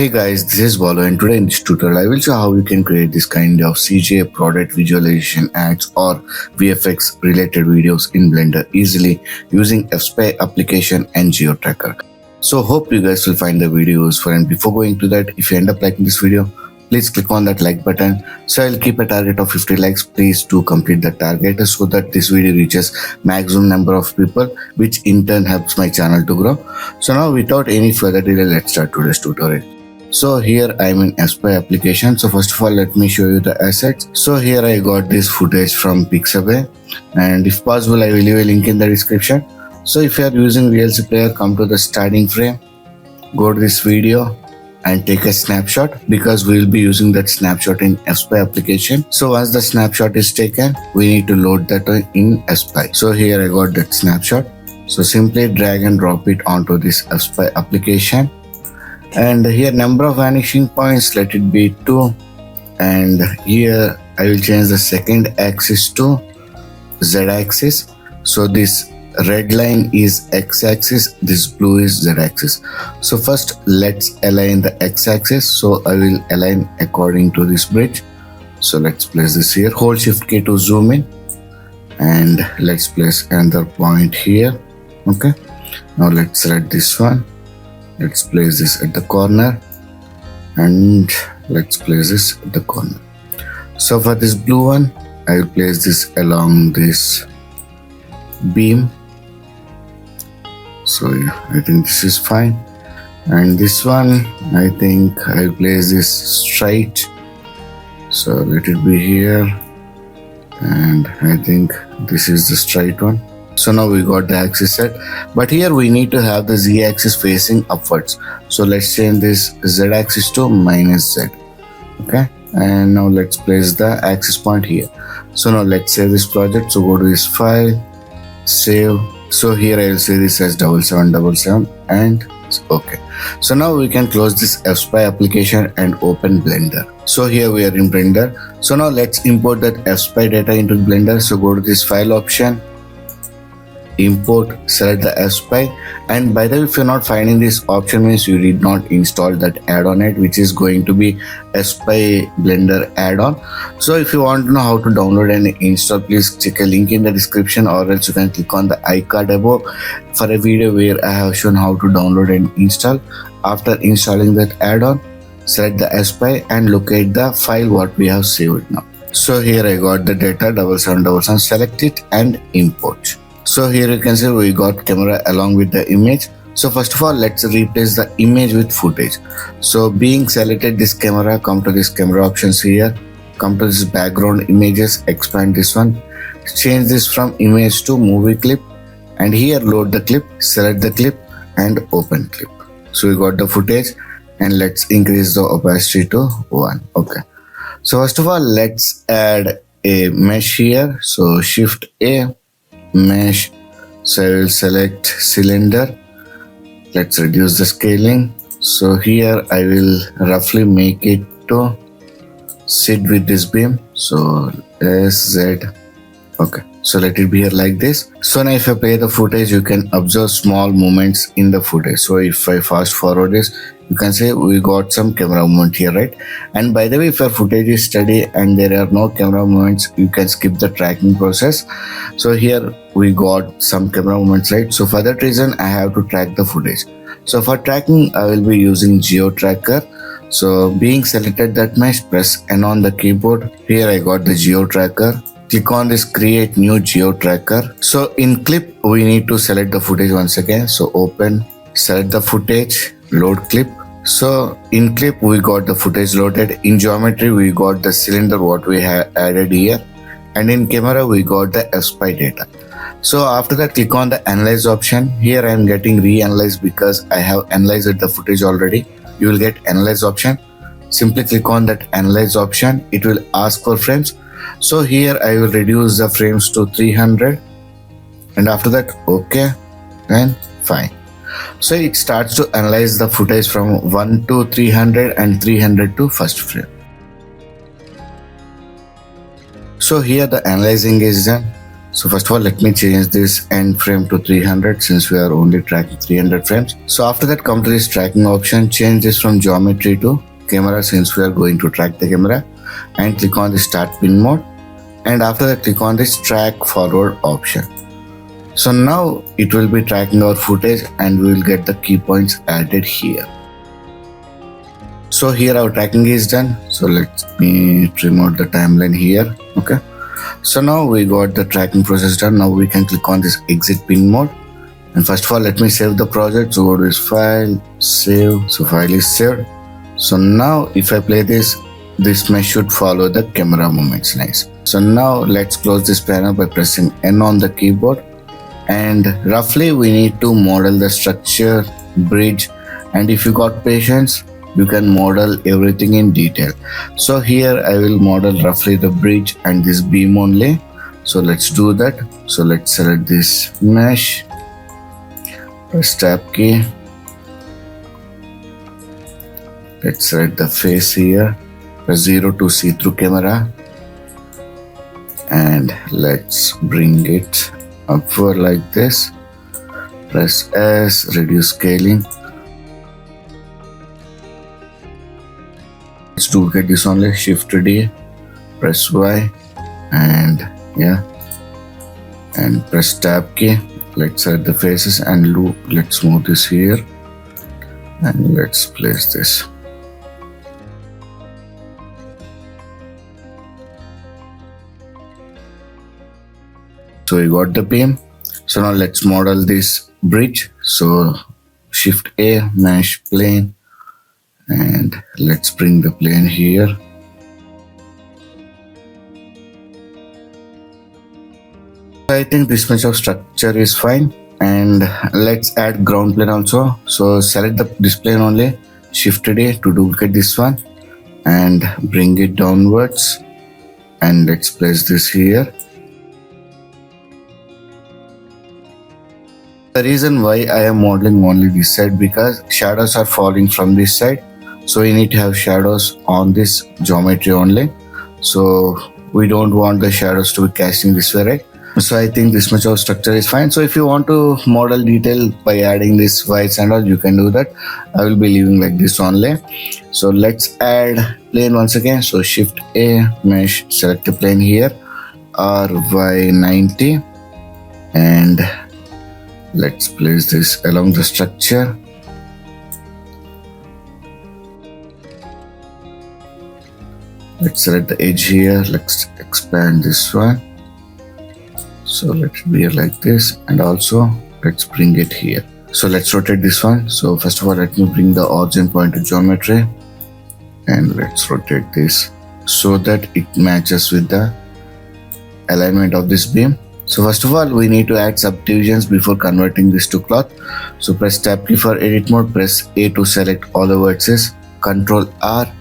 Hey guys, this is Bolo and today in this tutorial I will show how you can create this kind of CGI product visualization ads or VFX related videos in Blender easily using FSpy application and Geo Tracker. So hope you guys will find the video useful, and before going to that, if you end up liking this video, please click on that like button. So I'll keep a target of 50 likes. Please do complete the target so that this video reaches maximum number of people, which in turn helps my channel to grow. So now without any further delay, let's start today's tutorial. So here I'm in FSpy application. So first of all, let me show you the assets. So here I got this footage from Pixabay, and if possible I will leave a link in the description. So if you are using VLC player, come to the starting frame, go to this video and take a snapshot, because we will be using that snapshot in FSpy application. So once the snapshot is taken, we need to load that in FSpy. So here I got that snapshot. So simply drag and drop it onto this FSpy application. And here number of vanishing points, let it be 2. And here I will change the second axis to Z axis. So this red line is X axis, this blue is Z axis. So first let's align the X axis. So I will align according to this bridge. So let's place this here, hold shift key to zoom in, and let's place another point here. Okay, now let's select this one, let's place this at the corner, and let's place this at the corner. So for this blue one, I will place this along this beam. So yeah, I think this is fine. And this one, I think I'll place this straight. So let it be here, and I think this is the straight one. So now we got the axis set, but here we need to have the Z axis facing upwards. So let's change this Z axis to -Z. Okay, and now let's place the axis point here. So now let's save this project. So go to this file, save. So here I will say this as 7777, and okay. So now we can close this FSpy application and open Blender. So here we are in Blender. So now let's import that FSpy data into Blender. So go to this file option, import, select the FSpy. And by the way, if you're not finding this option, means you did not install that add-on yet, which is going to be FSpy Blender add-on. So if you want to know how to download and install, please check a link in the description, or else you can click on the iCard above for a video where I have shown how to download and install. After installing that add-on, select the FSpy and locate the file what we have saved now. So here I got the data 7777, select it and import. So here you can see we got camera along with the image. So first of all, let's replace the image with footage. So being selected this camera, come to this camera options here, come to this background images, expand this one, change this from image to movie clip, and here load the clip, select the clip and open clip. So we got the footage, and let's increase the opacity to 1. Okay, so first of all, let's add a mesh here. So shift A, mesh. So I will select cylinder. Let's reduce the scaling. So here I will roughly make it to sit with this beam. So SZ. Okay, so let it be here like this. So now if I play the footage, you can observe small movements in the footage. So if I fast forward this, you can say we got some camera movement here, right? And by the way, if your footage is steady and there are no camera movements, you can skip the tracking process. So here we got some camera movements, right? So for that reason, I have to track the footage. So for tracking, I will be using Geo Tracker. So being selected that mesh, press N on the keyboard. Here I got the Geo Tracker. Click on this create new Geo Tracker. So in clip, we need to select the footage once again. So open, select the footage, load clip. So in clip, we got the footage loaded. In geometry, we got the cylinder what we have added here. And in camera, we got the FSpy data. So after that, click on the analyze option. Here I am getting reanalyze because I have analyzed the footage already. You will get analyze option. Simply click on that analyze option. It will ask for frames. So here I will reduce the frames to 300, and after that, okay, and fine. So it starts to analyze the footage from 1 to 300 and 300 to first frame. So here the analyzing is done. So first of all, let me change this end frame to 300 since we are only tracking 300 frames. So after that, come to this tracking option, change this from geometry to camera since we are going to track the camera, and click on the start pin mode. And after that, click on this track forward option. So now it will be tracking our footage and we will get the key points added here. So here our tracking is done. So let me trim out the timeline here. Okay. So now we got the tracking process done. Now we can click on this exit pin mode. And first of all, let me save the project. So go to this file, save. So file is saved. So now if I play this mesh should follow the camera movements. Nice. So now let's close this panel by pressing N on the keyboard. And roughly we need to model the structure, bridge, and if you got patience, you can model everything in detail. So here I will model roughly the bridge and this beam only. So let's do that. So let's select this mesh, press tab key. Let's select the face here, press 0 to see through camera, and let's bring it upward like this. Press S, reduce scaling. Let's duplicate this only, shift D, press Y, and yeah, and press tab key. Let's select the faces and loop. Let's move this here and let's place this. So we got the beam. So now let's model this bridge. So shift A, mesh plane, and let's bring the plane here. I think this much of structure is fine, and let's add ground plane also. So select this plane only, shift D to duplicate this one and bring it downwards, and let's place this here. The reason why I am modeling only this side because shadows are falling from this side, so we need to have shadows on this geometry only. So we don't want the shadows to be casting this way, right? So I think this much of structure is fine. So if you want to model detail by adding this whites and all, you can do that. I will be leaving like this only. So let's add plane once again. So shift A, mesh, select the plane here, RY90, and let's place this along the structure. Let's select the edge here. Let's expand this one. So let's be like this, and also let's bring it here. So let's rotate this one. So first of all, let me bring the origin point to geometry, and let's rotate this so that it matches with the alignment of this beam. So first of all, we need to add subdivisions before converting this to cloth. So press tab key for edit mode, press A to select all the vertices, Ctrl R,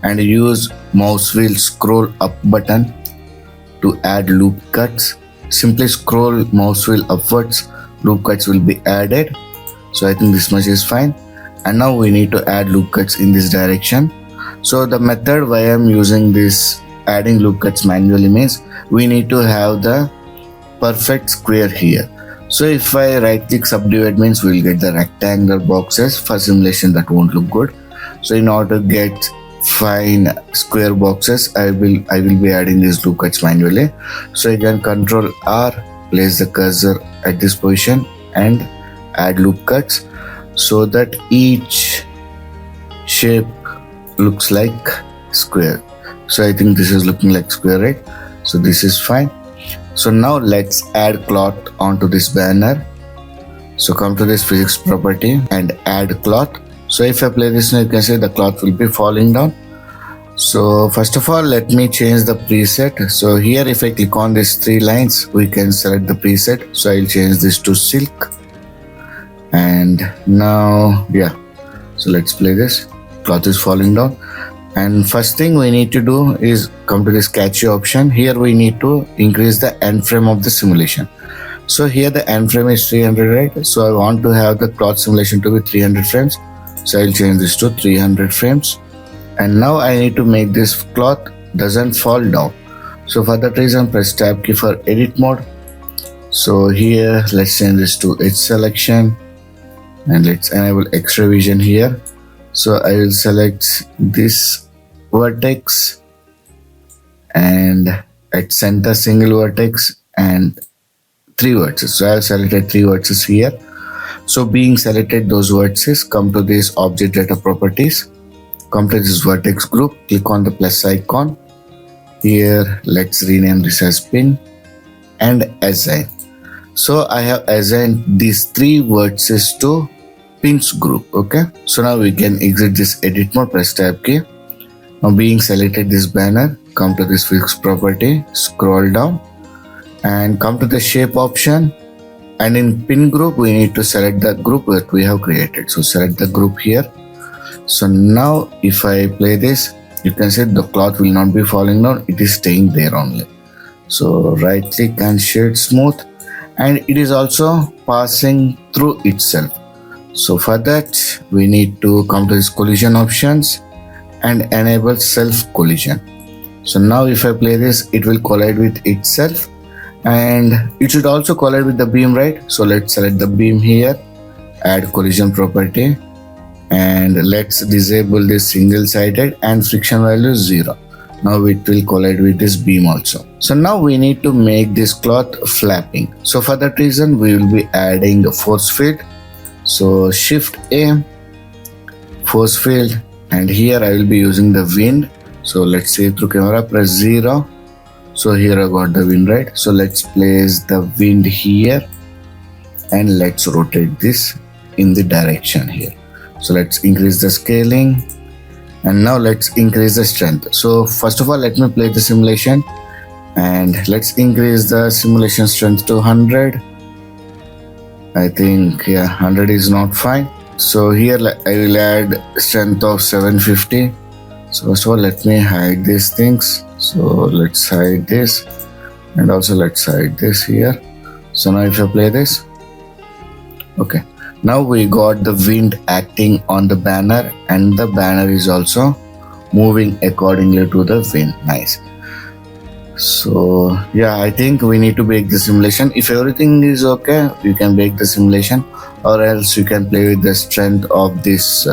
and use mouse wheel scroll up button to add loop cuts. Simply scroll mouse wheel upwards, loop cuts will be added. So I think this much is fine. And now we need to add loop cuts in this direction. So the method why I am using this adding loop cuts manually means we need to have the perfect square here. So if I right click subdivide means we'll get the rectangular boxes. For simulation that won't look good. So in order to get fine square boxes, I will be adding these loop cuts manually. So you can Ctrl R, place the cursor at this position and add loop cuts so that each shape looks like square. So I think this is looking like square, right? So this is fine. So now let's add cloth onto this banner. So come to this physics property and add cloth. So if I play this now, you can see the cloth will be falling down. So first of all, let me change the preset. So here if I click on these three lines, we can select the preset. So I'll change this to silk. And now, yeah. So let's play this. Cloth is falling down. And first thing we need to do is come to this catchy option. Here we need to increase the end frame of the simulation. So here the end frame is 300, right? So I want to have the cloth simulation to be 300 frames. So I'll change this to 300 frames. And now I need to make this cloth doesn't fall down. So for that reason, press tab key for edit mode So here let's change this to edge selection and let's enable X-ray vision here. So I will select this vertex and at center single vertex and 3 vertices. So I have selected 3 vertices here. So being selected those vertices, come to this object data properties, come to this vertex group, click on the plus icon. Here let's rename this as pin and assign. So I have assigned these 3 vertices to pins group. Okay, so now we can exit this edit mode, press tab key. Now being selected this banner, come to this fixed property, scroll down and come to the shape option, and in pin group we need to select the group that we have created. So select the group here. So now if I play this, you can see the cloth will not be falling down, it is staying there only. So right click and shade smooth, and it is also passing through itself. So for that we need to come to this collision options and enable self collision. So now if I play this, it will collide with itself and it should also collide with the beam, right? So let's select the beam here, add collision property, and let's disable this single sided and friction value 0. Now it will collide with this beam also. So now we need to make this cloth flapping. So for that reason we will be adding a force field. So shift A, force field, and here I will be using the wind. So let's see through camera, press 0. So here I got the wind, right? So let's place the wind here and let's rotate this in the direction here. So let's increase the scaling and now let's increase the strength. So first of all, let me play the simulation and let's increase the simulation strength to 100. I think 100 is not fine. So here I will add strength of 750. So first of all, let me hide these things. So let's hide this and also let's hide this here. So now if I play this, okay, now we got the wind acting on the banner and the banner is also moving accordingly to the wind. Nice. So yeah, I think we need to bake the simulation. If everything is okay, you can bake the simulation, or else you can play with the strength of this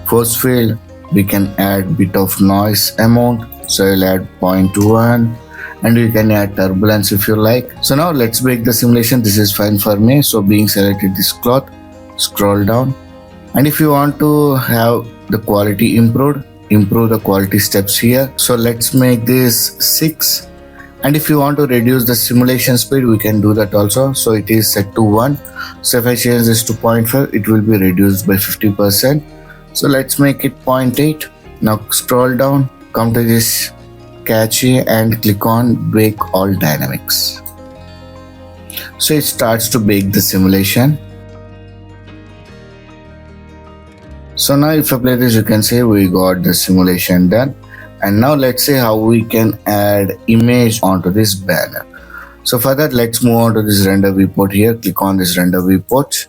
force field. We can add bit of noise amount. So I'll add 0.1 and you can add turbulence if you like. So now let's bake the simulation. This is fine for me. So being selected this cloth, scroll down, and if you want to have the quality improved, improve the quality steps here. So let's make this 6, and if you want to reduce the simulation speed, we can do that also. So it is set to 1. So if I change this to 0.5, it will be reduced by 50%. So let's make it 0.8. Now scroll down, come to this cache and click on bake all dynamics. So it starts to bake the simulation. So now if I play this, you can see we got the simulation done. And now let's see how we can add image onto this banner. So for that, let's move on to this render viewport here. Click on this render viewport.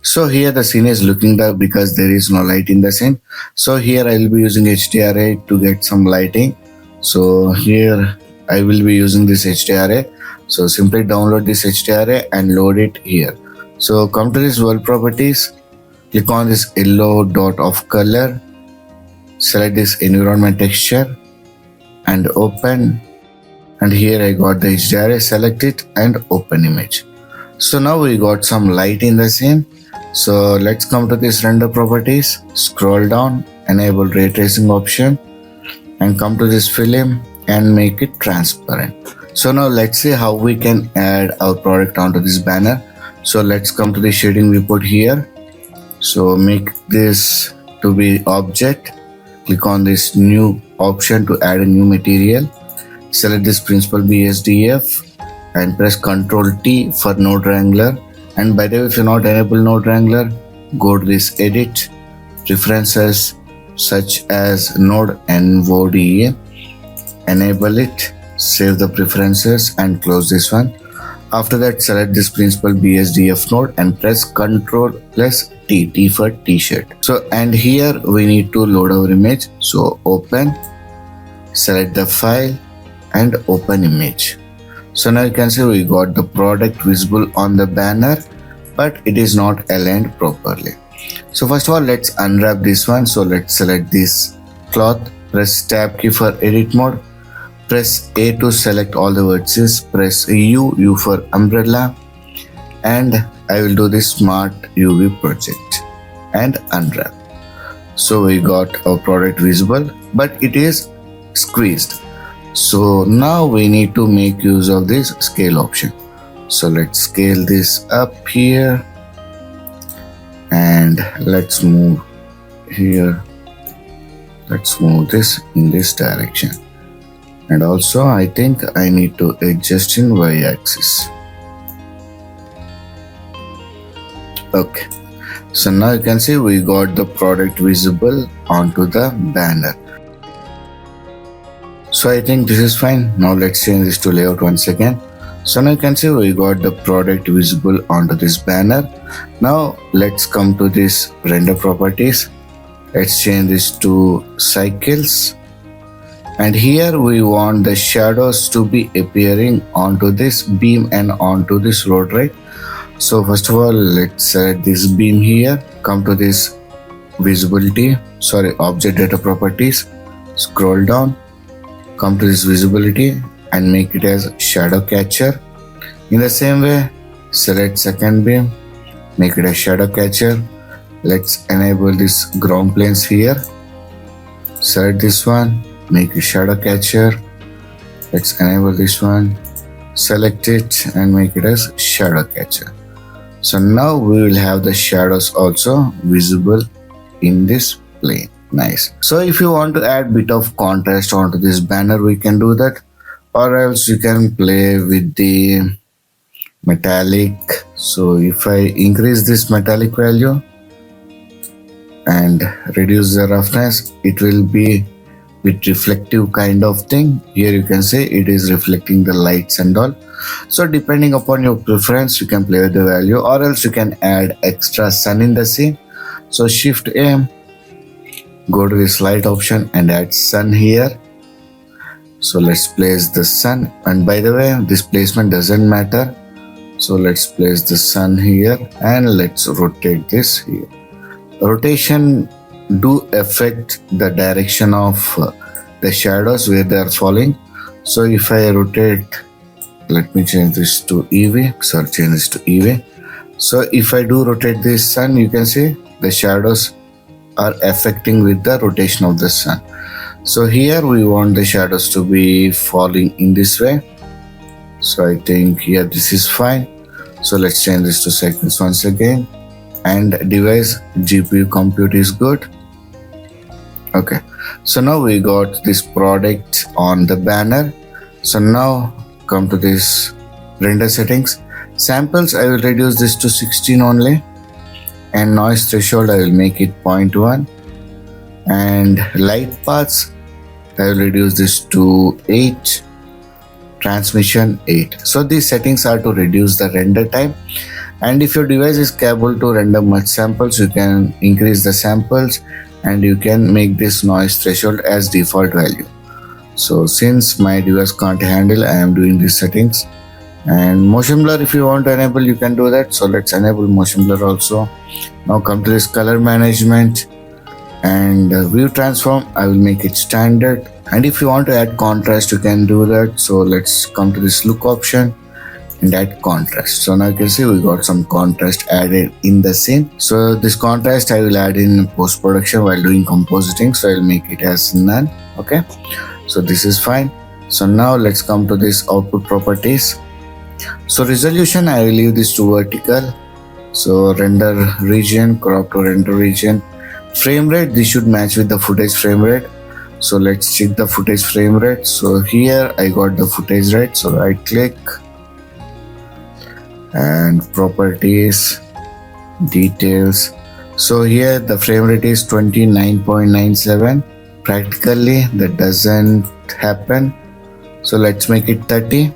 So here the scene is looking dark because there is no light in the scene. So here I will be using HDRI to get some lighting. So here I will be using this HDRI. So simply download this HDRI and load it here. So come to this world properties, click on this yellow dot of color, select this environment texture and open. And here I got the HDRI, select it and open image. So now we got some light in the scene. So let's come to this render properties, scroll down, enable ray tracing option and come to this film and make it transparent. So now let's see how we can add our product onto this banner. So let's come to the shading viewport here. So make this to be object, click on this new option to add a new material, select this principal BSDF and press Ctrl T for node wrangler. And by the way, if you're not enable node wrangler, go to this edit, preferences such as node NVODE, enable it, save the preferences and close this one. After that, select this principal BSDF node and press Ctrl plus T, T for t-shirt. So and here we need to load our image. So open, select the file and open image. So now you can see we got the product visible on the banner, but it is not aligned properly. So first of all, let's unwrap this one. So let's select this cloth, press tab key for edit mode, press A to select all the vertices, press U for umbrella, and I will do this smart UV project and unwrap. So we got our product visible, but it is squeezed. So now we need to make use of this scale option. So let's scale this up here and let's move here. Let's move this in this direction. And also I think I need to adjust in y-axis. Okay. So now you can see we got the product visible onto the banner. So I think this is fine. Now let's change this to layout once again. So now you can see we got the product visible onto this banner. Now let's come to this render properties. Let's change this to cycles. And here we want the shadows to be appearing onto this beam and onto this road, right? So first of all, let's select this beam here, come to this object data properties, scroll down, come to this visibility and make it as shadow catcher. In the same way, select second beam, make it a shadow catcher. Let's enable this ground planes here. Select this one, make it shadow catcher. Let's enable this one, select it and make it as shadow catcher. So now we will have the shadows also visible in this plane. Nice. So if you want to add bit of contrast onto this banner, we can do that, or else you can play with the metallic. So if I increase this metallic value and reduce the roughness, it will be with reflective kind of thing. Here you can say it is reflecting the lights and all. So depending upon your preference, you can play with the value, or else you can add extra sun in the scene. So shift A, go to this light option and add sun here. So let's place the sun, and by the way, this placement doesn't matter. So let's place the sun here and let's rotate this here. Rotation do affect the direction of the shadows where they are falling. So if I rotate, let me change this to EV. Change this to EV. So if I do rotate this sun, you can see the shadows are affecting with the rotation of the sun. So here we want the shadows to be falling in this way. So I think here this is fine. So let's change this to seconds once again. And device GPU compute is good. Okay. So now we got this product on the banner. So now come to this render settings. Samples, I will reduce this to 16 only. And noise threshold, I will make it 0.1. And light paths, I will reduce this to 8. Transmission 8. So these settings are to reduce the render time. And if your device is capable to render much samples, you can increase the samples and you can make this noise threshold as default value. So since my device can't handle, I am doing these settings. And motion blur, if you want to enable, you can do that. So let's enable motion blur also. Now come to this color management and view transform, I will make it standard. And if you want to add contrast, you can do that. So let's come to this look option and add contrast. So now you can see we got some contrast added in the scene. So this contrast I will add in post-production while doing compositing. So I'll make it as none. Okay. So this is fine. So now let's come to this output properties. So resolution, I will leave this to vertical. So render region, crop to render region. Frame rate, this should match with the footage frame rate. So let's check the footage frame rate. So here I got the footage rate. So right click and properties, details. So here the frame rate is 29.97. Practically that doesn't happen. So let's make it 30.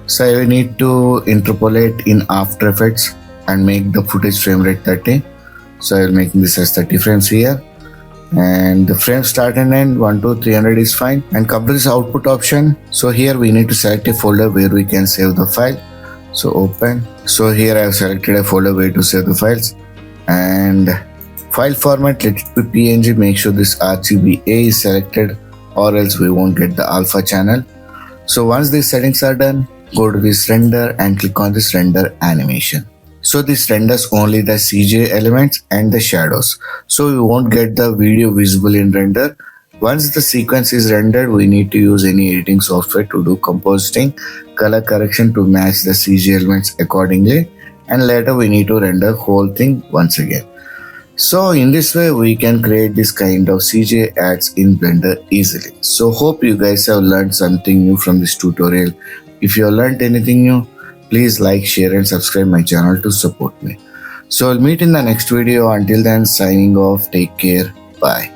So I need to interpolate in After Effects and make the footage frame rate 30. So I'll make this as 30 frames here. and the frame start and end 1 to 300 is fine, and come to this output option. So here we need to select a folder where we can save the file. So open. So here I have selected a folder where to save the files, and file format, let it be PNG. Make sure this RGBA is selected or else we won't get the alpha channel. So once these settings are done, go to this render and click on this render animation. So this renders only the CGI elements and the shadows. So we won't get the video visible in render. Once the sequence is rendered, we need to use any editing software to do compositing, color correction to match the CGI elements accordingly, and later we need to render whole thing once again. So in this way we can create this kind of CGI ads in Blender easily. So hope you guys have learned something new from this tutorial. If you have learned anything new, please like, share and subscribe my channel to support me. So I'll meet in the next video. Until then, signing off. Take care. Bye.